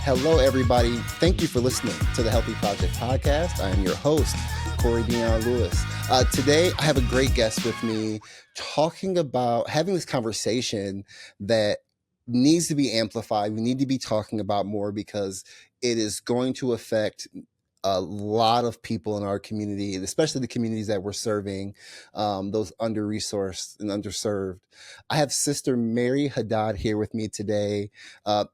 Hello, everybody. Thank you for listening to the Healthy Project podcast. I am your host, Corey Dion Lewis. Today, I have a great guest with me talking about having this conversation that needs to be amplified. We need to be talking about more because it is going to affect a lot of people in our community, and especially the communities that we're serving, those under-resourced and underserved. I have Sister Mary Haddad here with me today.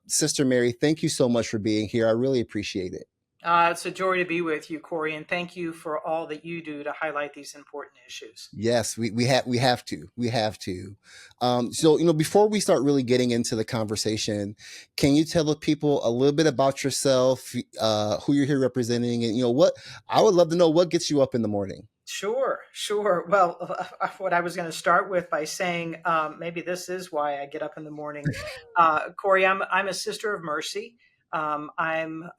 Sister Mary, thank you so much for being here. I really appreciate it. It's a joy to be with you, Corey, and thank you for all that you do to highlight these important issues. Yes, we have to. Before we start really getting into the conversation, can you tell the people a little bit about yourself, who you're here representing, and what I would love to know what gets you up in the morning. Sure. Well, what I was going to start with by saying, maybe this is why I get up in the morning. Corey, I'm a Sister of Mercy. I'm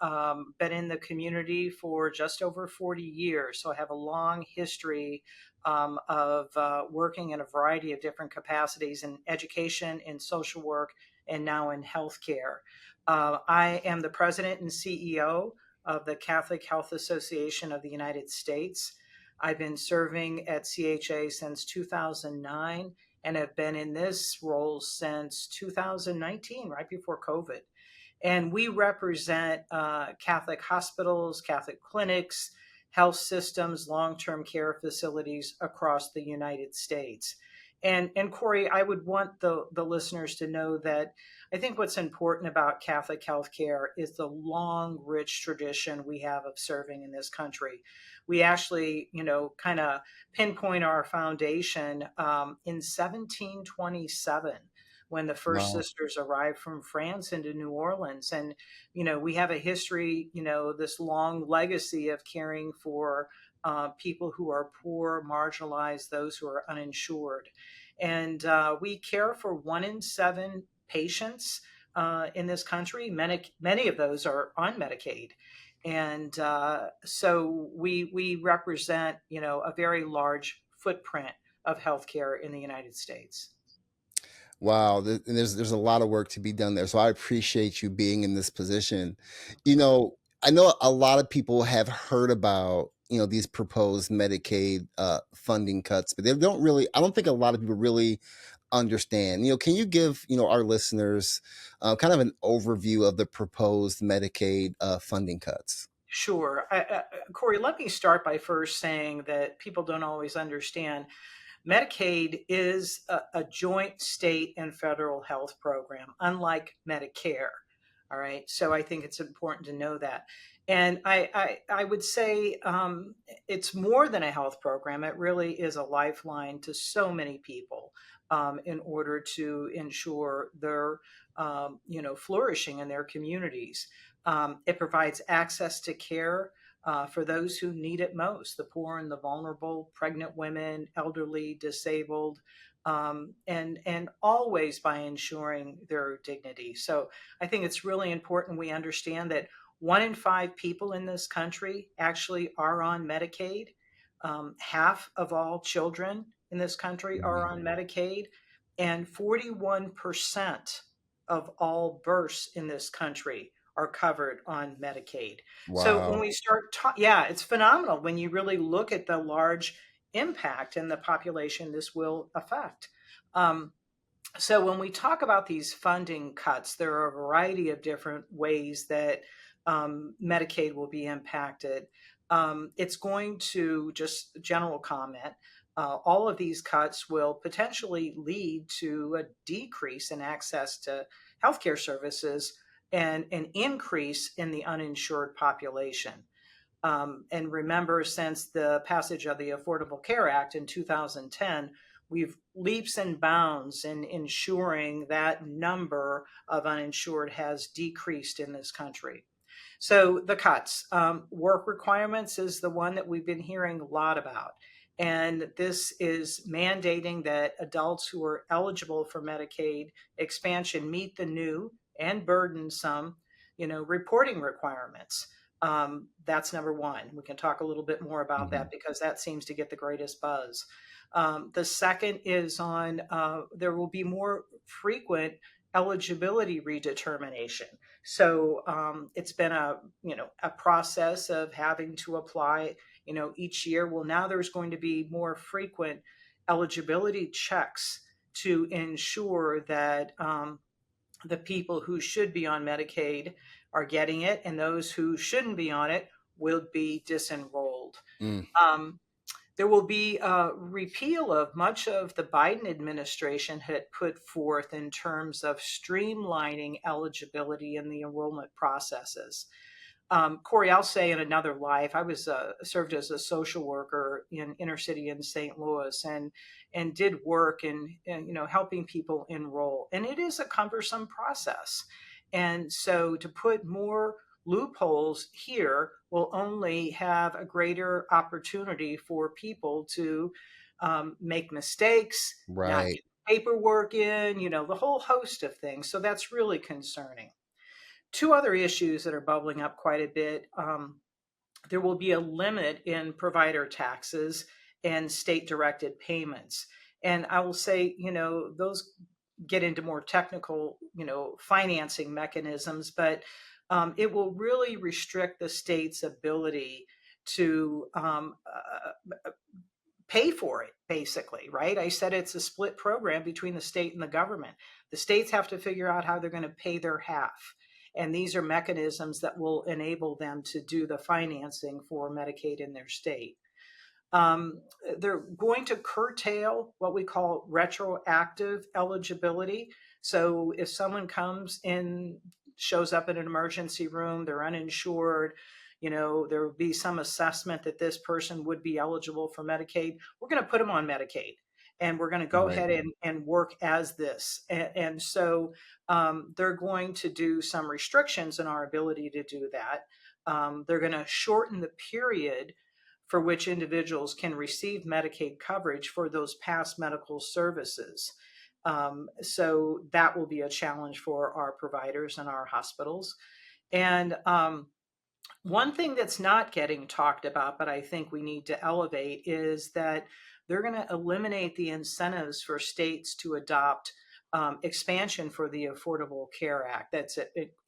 been in the community for just over 40 years, so I have a long history of working in a variety of different capacities in education, in social work, and now in healthcare. I am the president and CEO of the Catholic Health Association of the United States. I've been serving at CHA since 2009 and have been in this role since 2019, right before COVID. And we represent Catholic hospitals, Catholic clinics, health systems, long-term care facilities across the United States. And Corey, I would want the listeners to know that I think what's important about Catholic healthcare is the long, rich tradition we have of serving in this country. We actually, kind of pinpoint our foundation in 1727 when the first Wow. sisters arrived from France into New Orleans. And, we have a history, this long legacy of caring for people who are poor, marginalized, those who are uninsured. And we care for 1 in 7 patients in this country. Many of those are on Medicaid. And so we represent, a very large footprint of healthcare in the United States. Wow, there's a lot of work to be done there. So I appreciate you being in this position. I know a lot of people have heard about these proposed Medicaid funding cuts, but they don't really. I don't think a lot of people really understand. Can you give our listeners kind of an overview of the proposed Medicaid funding cuts? Sure. Corey, let me start by first saying that people don't always understand. Medicaid is a joint state and federal health program, unlike Medicare. All right. So I think it's important to know that. And I would say it's more than a health program. It really is a lifeline to so many people in order to ensure their, flourishing in their communities. It provides access to care for those who need it most, the poor and the vulnerable, pregnant women, elderly, disabled, and always by ensuring their dignity. So I think it's really important we understand that 1 in 5 people in this country actually are on Medicaid. Half of all children in this country are on Medicaid, and 41% of all births in this country are covered on Medicaid. So when Wow. we start, yeah, it's phenomenal when you really look at the large impact in the population this will affect. Um, so when we talk about these funding cuts, there are a variety of different ways that Medicaid will be impacted. It's going to, just general comment, all of these cuts will potentially lead to a decrease in access to healthcare services and an increase in the uninsured population. And remember, since the passage of the Affordable Care Act in 2010, we've leaps and bounds in ensuring that number of uninsured has decreased in this country. So the cuts, work requirements is the one that we've been hearing a lot about. And this is mandating that adults who are eligible for Medicaid expansion meet the new and burdensome, reporting requirements. That's number one. We can talk a little bit more about Hmm. that because that seems to get the greatest buzz. The second is on there will be more frequent eligibility redetermination. So it's been a process of having to apply each year. Well, now there's going to be more frequent eligibility checks to ensure that the people who should be on Medicaid are getting it, and those who shouldn't be on it will be disenrolled. Mm, Um, there will be a repeal of much of the Biden administration had put forth in terms of streamlining eligibility in the enrollment processes. Corey, I'll say in another life, I was served as a social worker in inner city in St. Louis, and did work in helping people enroll, and it is a cumbersome process. And so to put more loopholes here will only have a greater opportunity for people to make mistakes, not right. get paperwork in, the whole host of things. So that's really concerning. Two other issues that are bubbling up quite a bit. There will be a limit in provider taxes and state directed payments. And I will say, those get into more technical, financing mechanisms, but it will really restrict the state's ability to pay for it, basically, right? I said it's a split program between the state and the government. The states have to figure out how they're going to pay their half. And these are mechanisms that will enable them to do the financing for Medicaid in their state. Um, they're going to curtail what we call retroactive eligibility. So if someone comes in, shows up in an emergency room, they're uninsured, there will be some assessment that this person would be eligible for Medicaid. We're going to put them on Medicaid, and we're going to go Right. ahead and work as this. And so they're going to do some restrictions in our ability to do that. They're going to shorten the period for which individuals can receive Medicaid coverage for those past medical services. So that will be a challenge for our providers and our hospitals. And one thing that's not getting talked about, but I think we need to elevate, is that they're going to eliminate the incentives for states to adopt expansion for the Affordable Care Act that's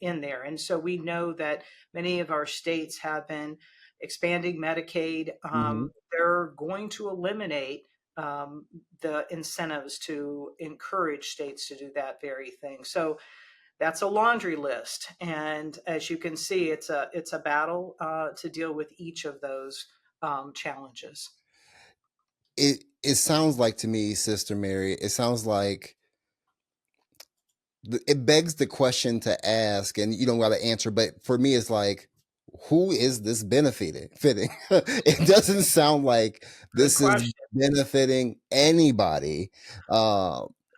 in there. And so we know that many of our states have been expanding Medicaid. Hmm. They're going to eliminate the incentives to encourage states to do that very thing. So that's a laundry list, and as you can see, it's a battle to deal with each of those challenges. It sounds like to me, Sister Mary, it sounds like it begs the question to ask, and you don't got to answer. But for me, it's like, who is this benefiting? Fitting. It doesn't sound like Good this is question. benefiting anybody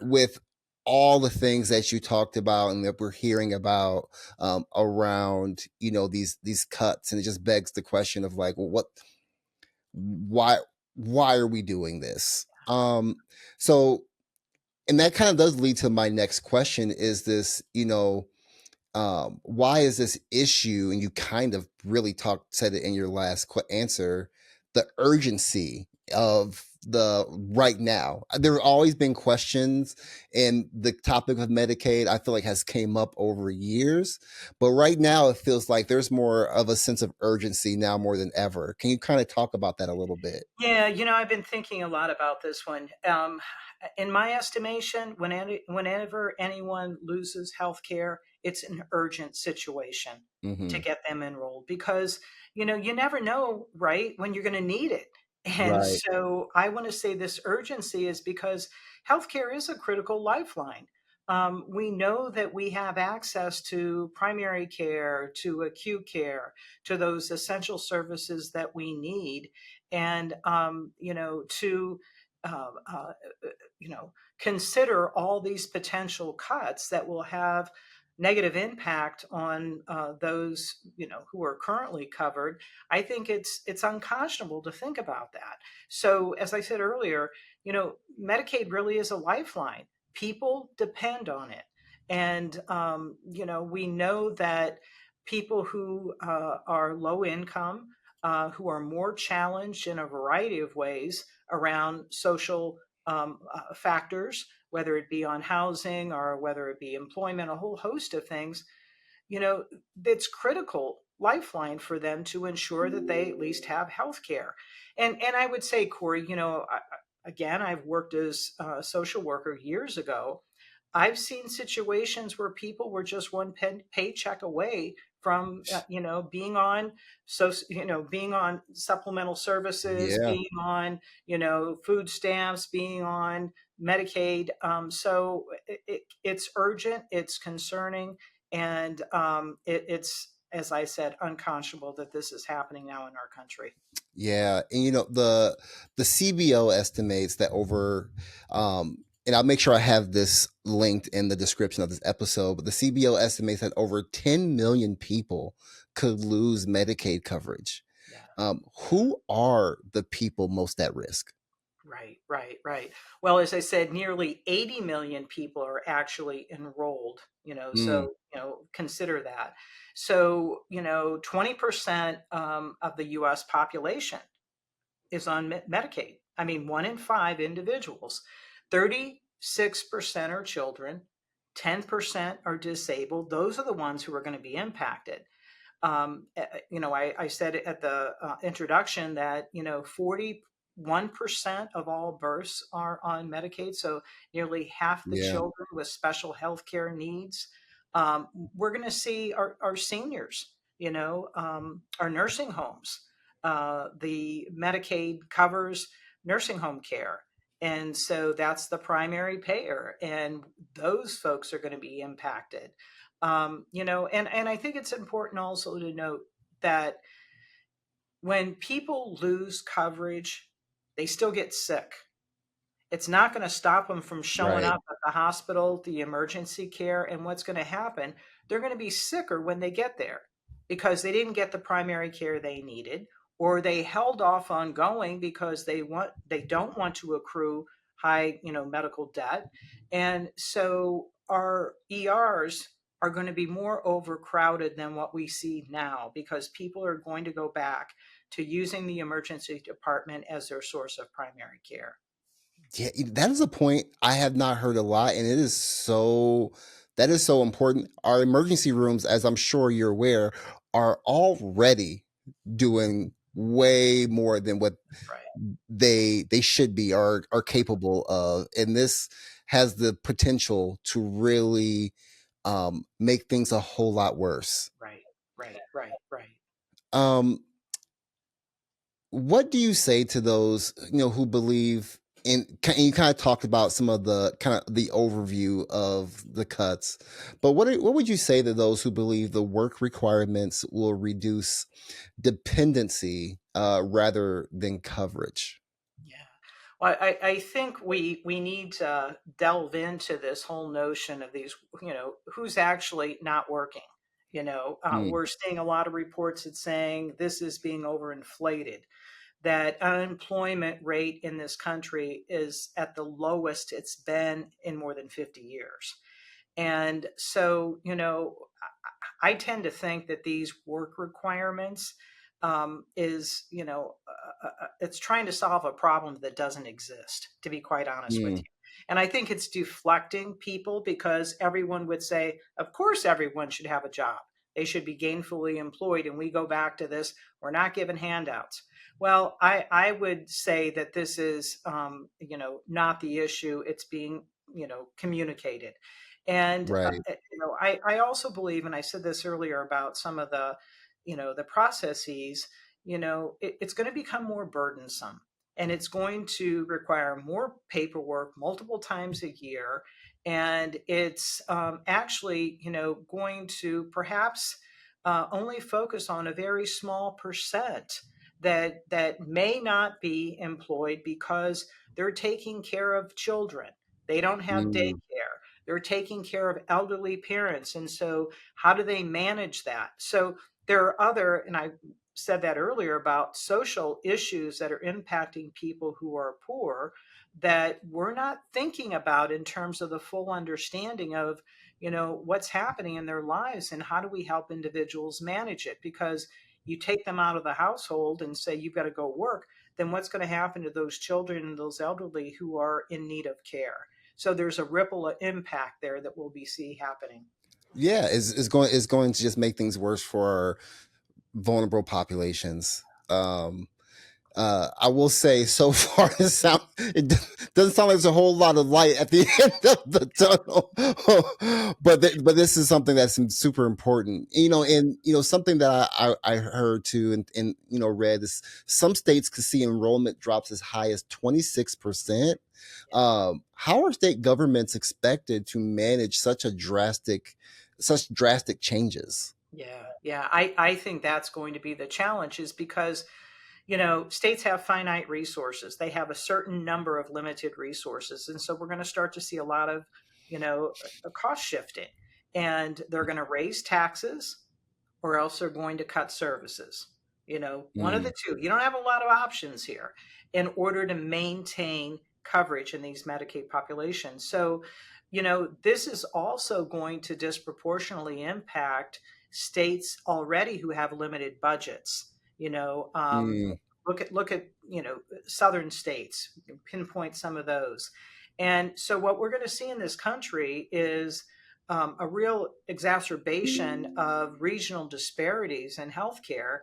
with all the things that you talked about and that we're hearing about around these cuts, and it just begs the question of like, well, why why are we doing this? So and that kind of does lead to my next question, is this, why is this issue, and you kind of really said it in your last answer, the urgency of the right now. There have always been questions, and the topic of Medicaid I feel like has came up over years, but right now it feels like there's more of a sense of urgency now more than ever. Can you kind of talk about that a little bit? Yeah, I've been thinking a lot about this one. In my estimation, whenever anyone loses health care, it's an urgent situation to Hmm. get them enrolled because, you never know, right, when you're going to need it. And Right. so I want to say this urgency is because healthcare is a critical lifeline. We know that we have access to primary care, to acute care, to those essential services that we need, and to uh, uh, consider all these potential cuts that will have negative impact on those who are currently covered. I think it's unconscionable to think about that. So as I said earlier, Medicaid really is a lifeline. People depend on it, and we know that people who are low income, who are more challenged in a variety of ways around social factors, whether it be on housing or whether it be employment, a whole host of things, you know, it's critical lifeline for them to ensure that they at least have health care. And I would say, Corey, again, I've worked as a social worker years ago. I've seen situations where people were just one paycheck away from, being on, being on supplemental services, Yeah. being on, food stamps, being on Medicaid. So it's urgent, it's concerning, and it's, as I said, unconscionable that this is happening now in our country. Yeah, and the CBO estimates that over and I'll make sure I have this linked in the description of this episode, but the CBO estimates that over 10 million people could lose Medicaid coverage. Yeah. Who are the people most at risk? Right, right, right. Well, as I said, nearly 80 million people are actually enrolled, Mm, so, consider that. So, 20% of the US population is on Medicaid. I mean, 1 in 5 individuals, 36% are children, 10% are disabled. Those are the ones who are going to be impacted. I said at the introduction that 41% of all births are on Medicaid, so nearly half the yeah, children with special health care needs. We're going to see our seniors, our nursing homes. The Medicaid covers nursing home care. And so that's the primary payer, and those folks are going to be impacted. And I think it's important also to note that when people lose coverage, they still get sick. It's not going to stop them from showing right. up at the hospital, the emergency care. And what's going to happen? They're going to be sicker when they get there because they didn't get the primary care they needed, or they held off on going because they don't want to accrue high, medical debt. And so our ERs are going to be more overcrowded than what we see now because people are going to go back to using the emergency department as their source of primary care. Yeah, that is a point I have not heard a lot, and that is so important. Our emergency rooms, as I'm sure you're aware, are already doing way more than what Right. they should be are capable of, and this has the potential to really make things a whole lot worse. Right, right, right, right. Um, what do you say to those who believe you kind of talked about some of the kind of the overview of the cuts, but what would you say to those who believe the work requirements will reduce dependency rather than coverage? Yeah. Well, I think we need to delve into this whole notion of these, who's actually not working. Mm, We're seeing a lot of reports that saying this is being overinflated, that unemployment rate in this country is at the lowest it's been in more than 50 years. And so, I tend to think that these work requirements is, it's trying to solve a problem that doesn't exist, to be quite honest with mm, you. And I think it's deflecting people because everyone would say, of course, everyone should have a job. They should be gainfully employed. And we go back to this, we're not given handouts. Well, I would say that this is, not the issue. It's being, communicated. And right. I also believe, and I said this earlier about some of the, the processes. It's going to become more burdensome, and it's going to require more paperwork multiple times a year, and it's actually, going to perhaps only focus on a very small percent that may not be employed because they're taking care of children. They don't have Mm, daycare. They're taking care of elderly parents. And so, how do they manage that? So, there are other, and I said that earlier about social issues that are impacting people who are poor. that we're not thinking about in terms of the full understanding of, what's happening in their lives and how do we help individuals manage it. Because you take them out of the household and say you've got to go work, then what's going to happen to those children and those elderly who are in need of care? So there's a ripple impact there that we'll be see happening. Yeah, is going to just make things worse for vulnerable populations. I will say, so far, doesn't sound like there's a whole lot of light at the end of the tunnel. But this is something that's super important, and something that I heard too, and read is some states could see enrollment drops as high as 26%. How are state governments expected to manage such drastic changes? Yeah. I think that's going to be the challenge, is because states have finite resources. They have a certain number of limited resources. And so we're going to start to see a lot of, cost shifting. And they're going to raise taxes, or else they're going to cut services. One of Mm, the two. You don't have a lot of options here in order to maintain coverage in these Medicaid populations. So, this is also going to disproportionately impact states already who have limited budgets. mm, Look at southern states. You can pinpoint some of those. And so what we're going to see in this country is a real exacerbation of regional disparities in healthcare,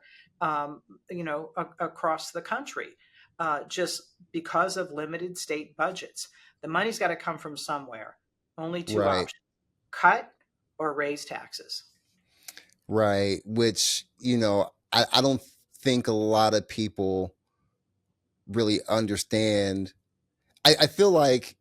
across the country, just because of limited state budgets. The money's got to come from somewhere. Only two right. options: cut or raise taxes. Right. Which, I don't think a lot of people really understand. I feel like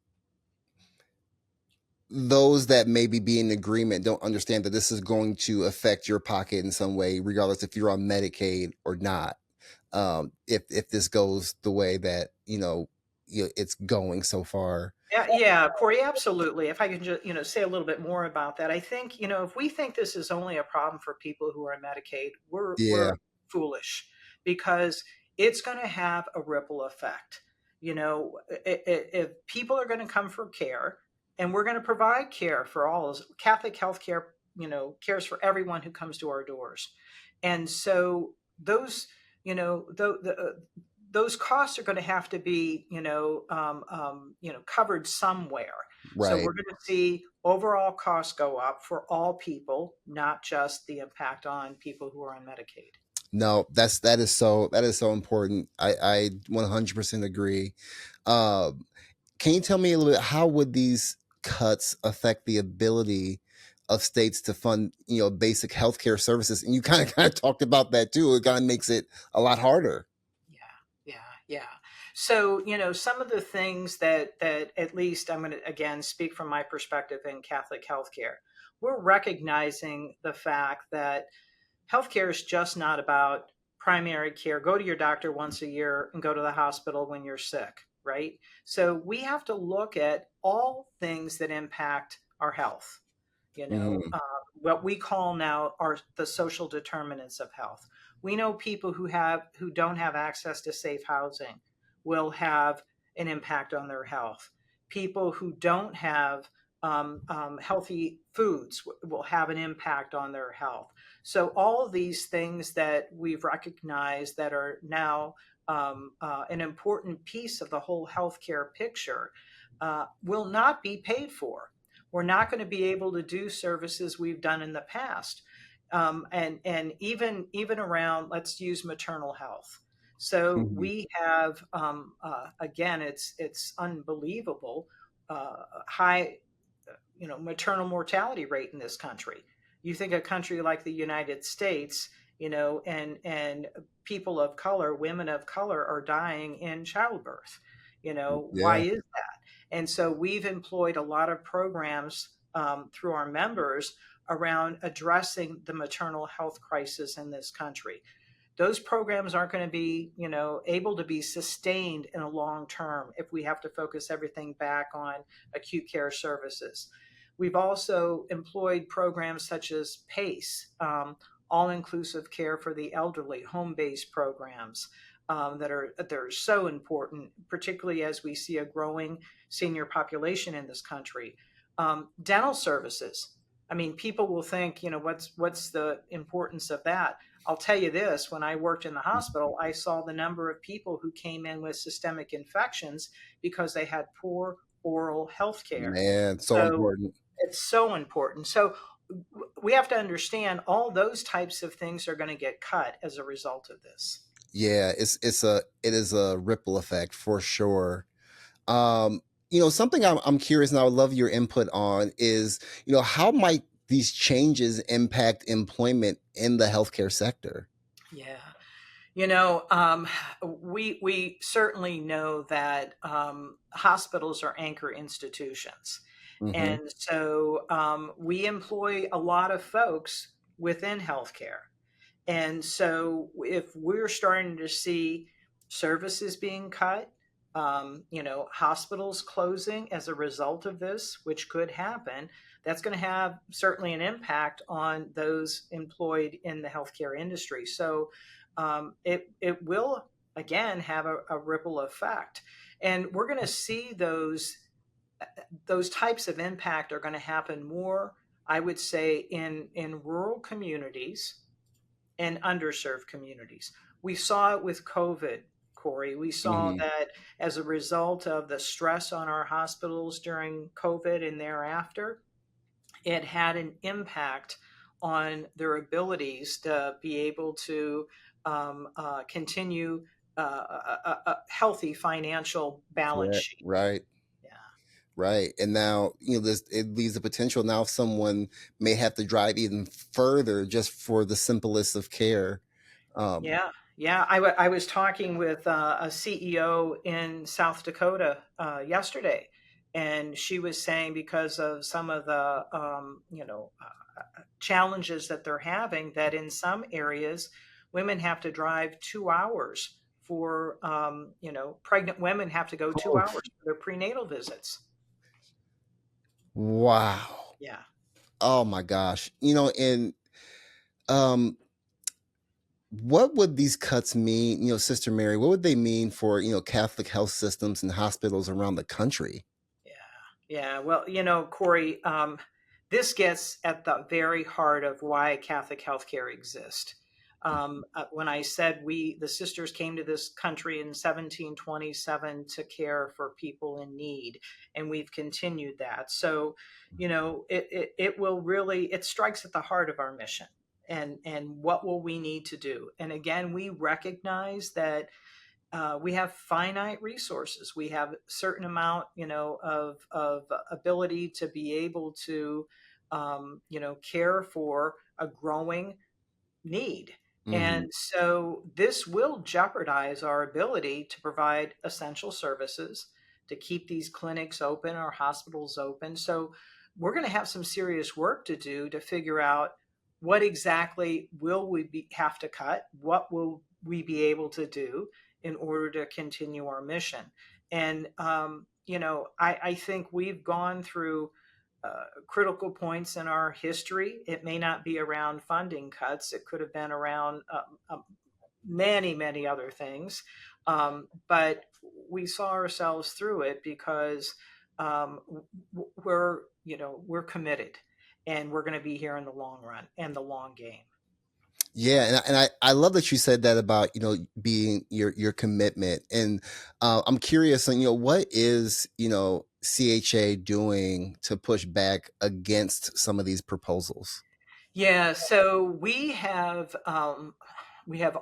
those that maybe be in agreement don't understand that this is going to affect your pocket in some way, regardless if you're on Medicaid or not. If this goes the way that, it's going so far. Yeah, Corey, absolutely. If I can just, say a little bit more about that, I think, if we think this is only a problem for people who are on Medicaid, we're Yeah. foolish, because it's going to have a ripple effect. If people are going to come for care, and we're going to provide care for all, Catholic health care, cares for everyone who comes to our doors. And so those, those costs are going to have to be, covered somewhere. So Right. we're going to see overall costs go up for all people, not just the impact on people who are on Medicaid. No, that is so important. I 100% agree. Um, Can you tell me a little bit, how would these cuts affect the ability of states to fund, basic healthcare services? And you kind of talked about that too. It kind of makes it a lot harder. Yeah, yeah. So, some of the things that at least I'm going to again speak from my perspective in Catholic healthcare. We're recognizing the fact that healthcare is just not about primary care. Go to your doctor once a year and go to the hospital when you're sick, right? So we have to look at all things that impact our health. you know Hmm. uh, what we call now are the social determinants of health. We know people who don't have access to safe housing will have an impact on their health. People who don't have healthy foods will have an impact on their health. So all of these things that we've recognized that are now an important piece of the whole healthcare picture will not be paid for. We're not going to be able to do services we've done in the past, and even around, let's use maternal health. So Hmm. we have, again, it's unbelievable, high, maternal mortality rate in this country. You think a country like the United States, and people of color, women of color, are dying in childbirth. Why Yeah. is that? And so we've employed a lot of programs, through our members, around addressing the maternal health crisis in this country. Those programs aren't going to be, able to be sustained in a long term if we have to focus everything back on acute care services. We've also employed programs such as PACE, all inclusive care for the elderly, home based programs. that are so important, particularly as we see a growing senior population in this country. Dental services. I mean, people will think, what's the importance of that? I'll tell you this: when I worked in the hospital, I saw the number of people who came in with systemic infections because they had poor oral health care. Man, so So important. it's so important. So we have to understand all those types of things are going to get cut as a result of this. Yeah, it is a ripple effect for sure. Um, something I'm curious and I would love your input on is, how might these changes impact employment in the healthcare sector? Yeah. You know, we certainly know that hospitals are anchor institutions, Hmm. and so we employ a lot of folks within healthcare. And so if we're starting to see services being cut, hospitals closing as a result of this, which could happen, that's going to have certainly an impact on those employed in the healthcare industry. So it will again have a ripple effect, and we're going to see those types of impact are going to happen more, I would say, in rural communities and underserved communities. We saw it with COVID, Corey. We saw Hmm. that as a result of the stress on our hospitals during COVID and thereafter, it had an impact on their abilities to be able to continue a healthy financial balance Correct. sheet. Right. Yeah. Right. And now, it leaves the potential now someone may have to drive even further just for the simplest of care. Um, Yeah, yeah. I was talking with a CEO in South Dakota yesterday, and she was saying because of some of the challenges that they're having, that in some areas, women have to drive 2 hours for pregnant women have to go 2 hours oof. for their prenatal visits. Wow. Yeah. Oh my gosh. And um what would these cuts mean, Sister Mary, what would they mean for, Catholic health systems and hospitals around the country? Yeah, yeah. Well, Corey, this gets at the very heart of why Catholic healthcare exists. When I said the sisters came to this country in 1727 to care for people in need, and we've continued that. So, it will really, it strikes at the heart of our mission. And what will we need to do? And again, we recognize that we have finite resources. We have a certain amount, of ability to be able to, care for a growing need. Hmm. And so this will jeopardize our ability to provide essential services, to keep these clinics open or hospitals open. So we're going to have some serious work to do to figure out what exactly will have to cut, what will we be able to do in order to continue our mission. And I think we've gone through critical points in our history. It may not be around funding cuts. It could have been around many, many other things. But we saw ourselves through it because um, we're committed, and we're going to be here in the long run and the long game. Yeah, and I love that you said that about, being your commitment. And I'm curious on, what is, CHA doing to push back against some of these proposals? Yeah, so we have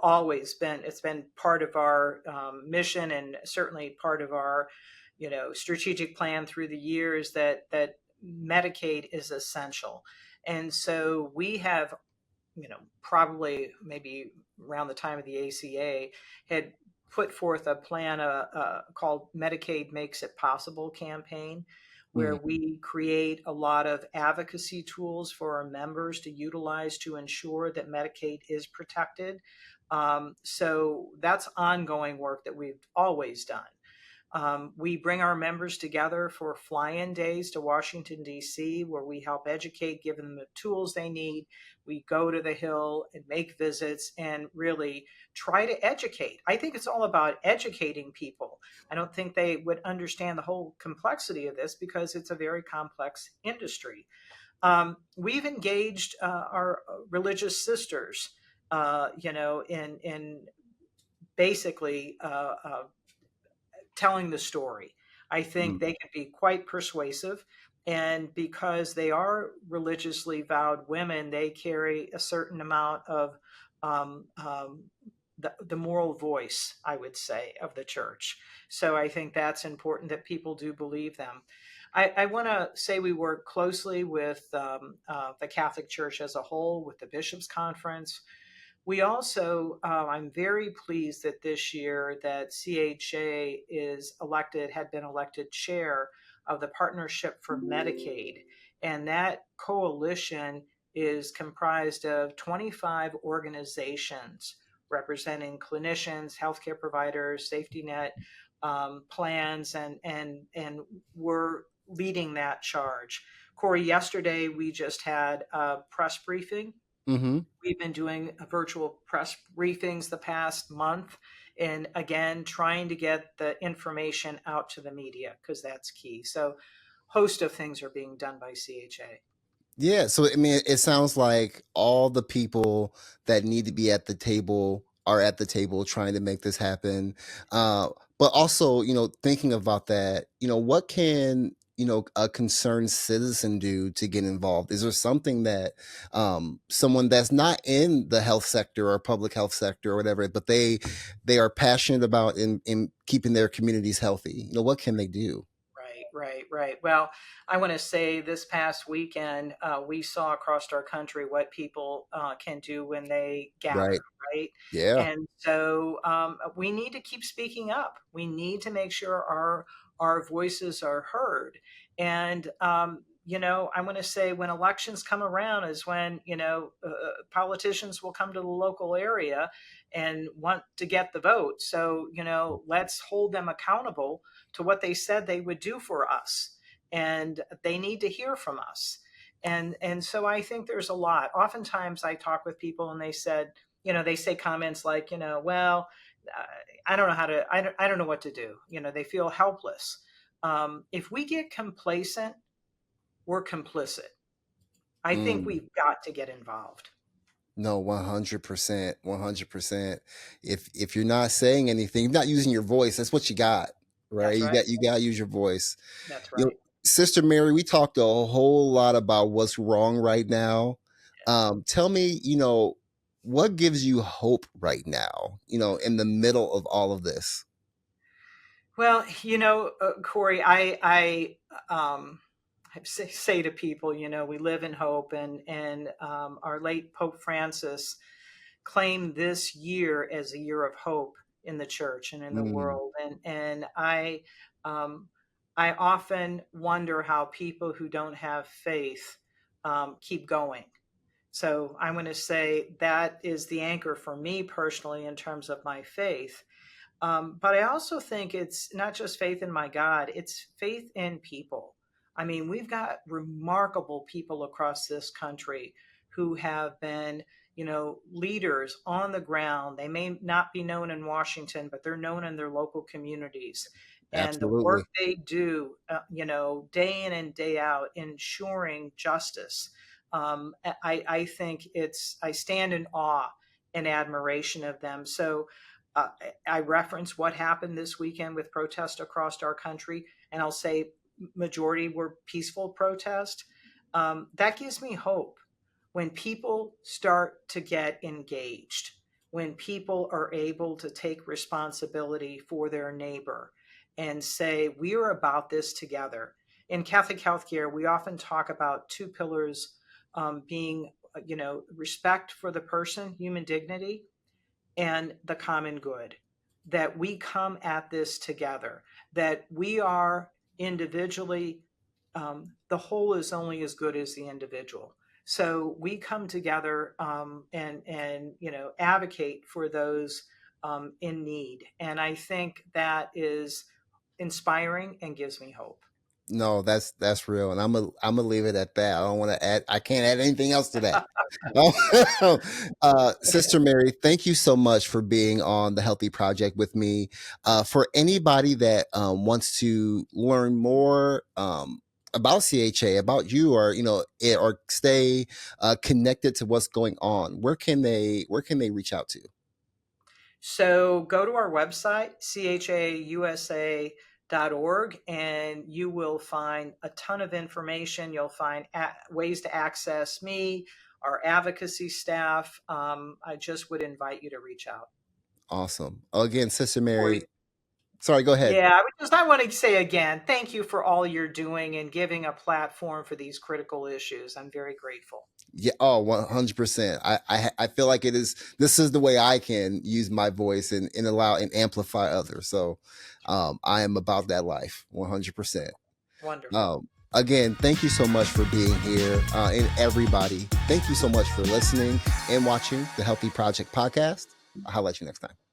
always been, it's been part of our mission, and certainly part of our strategic plan through the years, that Medicaid is essential. And so we have, probably maybe around the time of the ACA, had put forth a plan called Medicaid Makes It Possible campaign, where Mhm. we create a lot of advocacy tools for our members to utilize to ensure that Medicaid is protected. So that's ongoing work that we've always done. We bring our members together for fly-in days to Washington, D.C., where we help educate, give them the tools they need. We go to the Hill and make visits and really try to educate. I think it's all about educating people. I don't think they would understand the whole complexity of this because it's a very complex industry. We've engaged our religious sisters, in basically telling the story. I think Mm. they can be quite persuasive. And because they are religiously vowed women, they carry a certain amount of um, um, the moral voice, I would say, of the church. So I think that's important that people do believe them. I want to say we work closely with the Catholic Church as a whole, with the Bishops' Conference. We also, I'm very pleased that this year that CHA had been elected chair of the Partnership for Medicaid. And that coalition is comprised of 25 organizations representing clinicians, healthcare providers, safety net plans, and we're leading that charge. Corey, yesterday we just had a press briefing. Hmm. We've been doing virtual press briefings the past month, and again, trying to get the information out to the media because that's key. So, host of things are being done by CHA. Yeah, so I mean, it sounds like all the people that need to be at the table are at the table trying to make this happen. Uh, but also, thinking about that, what can a concerned citizen do to get involved? Is there something that someone that's not in the health sector or public health sector or whatever, but they are passionate about in keeping their communities healthy? What can they do? Right. Well, I want to say this past weekend, we saw across our country what people can do when they gather, Right. right? Yeah. And so we need to keep speaking up. We need to make sure our voices are heard. And I want to say when elections come around is when politicians will come to the local area and want to get the vote. So let's hold them accountable to what they said they would do for us, and they need to hear from us. And so I think there's a lot. Oftentimes I talk with people and they say comments like, well, I don't know how to, I don't know what to do. They feel helpless. If we get complacent, we're complicit. I think Mm. we've got to get involved. No, 100%, 100%. If you're not saying anything, you're not using your voice, that's what you got, right? That's You right. got to use your voice. That's You know, right. Sister Mary, we talked a whole lot about what's wrong right now. Tell me, what gives you hope right now, in the middle of all of this? Well, Corey, I say to people, we live in hope, and our late Pope Francis claimed this year as a year of hope in the church and in the Mm, world, and um, I often wonder how people who don't have faith keep going. So I want to say that is the anchor for me personally in terms of my faith. But I also think it's not just faith in my God, it's faith in people. I mean, we've got remarkable people across this country who have been, leaders on the ground. They may not be known in Washington, but they're known in their local communities. And the work absolutely. they do, day in and day out, ensuring justice. I think I stand in awe and admiration of them. So, uh, I reference what happened this weekend with protests across our country, and I'll say majority were peaceful protests. That gives me hope when people start to get engaged, when people are able to take responsibility for their neighbor and say, we are about this together. In Catholic healthcare, we often talk about two pillars being, respect for the person, human dignity, and the common good, that we come at this together, that we are individually, the whole is only as good as the individual. So we come together and advocate for those in need, and I think that is inspiring and gives me hope. No, that's real, and I'm gonna leave it at that. I don't want to add. I can't add anything else to that. Sister Mary, thank you so much for being on the Healthy Project with me. For anybody that wants to learn more about CHA, about you, or or stay connected to what's going on, where can they reach out to? So go to our website, chausa.org, and you will find a ton of information. You'll find ways to access me, our advocacy staff. I just would invite you to reach out. Awesome. Again, Sister Corey, Mary. Sorry, go ahead. yeah, I want to say again, thank you for all you're doing and giving a platform for these critical issues. I'm very grateful. Yeah, oh, 100%. I feel like this is the way I can use my voice and allow and amplify others. So I am about that life, 100%. Wonderful. Again, thank you so much for being here. And everybody, thank you so much for listening and watching the Healthy Project podcast. I'll holler at you next time.